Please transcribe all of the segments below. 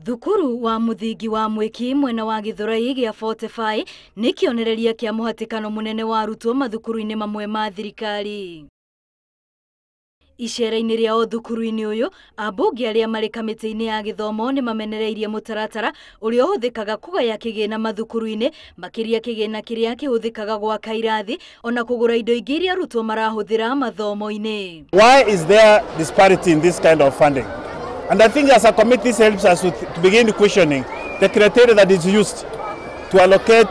Thukuru wa muthingi wa Mwiki mwena wa githurai gia 45 ni kionereria kia muhatikano munene wa arutwo mathukuru-ini mamwe ma thirikari. Icera-ini riao thukuru-ini uyu ambunge aria mari kamiti-ini ya githomo ni mamenereirie mutaratara uria uhuthikaga kugaya kigina mathukuru-ini makiria kigina kiria kihuthikaga gwaka irathi ona kugura indo ingi iria arutwo marahuthira mathomo-ini. Why is there disparity in this kind of funding? And I think as a committee this helps us to begin questioning the criteria that is used to allocate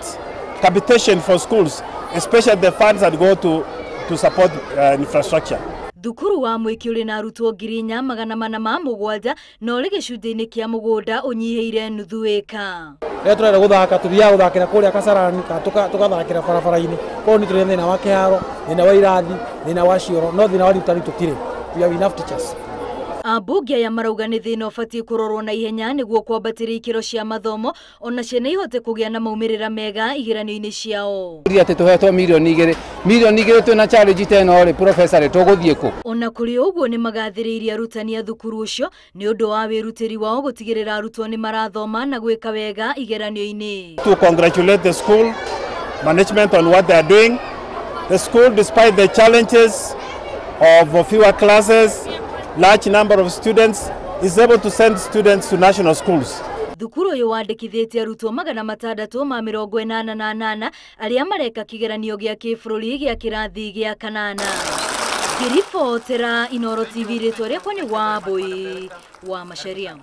capitation for schools, especially the funds that go to support infrastructure. Thukuru wa Mwiki uri na arutwo 4,407 no ri gicunjĩ-inĩ kia mugunda unyihiire nuthu eka. Turenda guthaka tuthia guthakira kuria kasarani tugathakira barabara-ini ko ni turi thina wa kiharo thina wa irathi thina wa cioro no thina wa rutani tutire. We have enough teachers. Ambunge ya marauga ni thina ubatie kurorwo na ihenya niguo kwambatiria ikiro cia mathomo ona ciana ihote kugia na maumirira mega igeranio-ini ciao. Ati tuhetwo milioni 2 twina challenge teno ri professor ri tuguthie ku. Ona kuri uguo ni magathiriirie arutani a thukuru ucio ni undu wa wirutiri wao gutigirira arutwo ni marathoma na gwika wega igeranio-ini. To congratulate the school management on what they are doing. The school, despite the challenges of fewer classes, large number of students, is able to send students to national schools. Thukuru uyu wandikithitie arutwo 688 aria mareka kigeranio gia kibururi gia kirathi gia kanana. Kiribotera Inooro TV ritwa riakwa ni Wambui wa Macharia.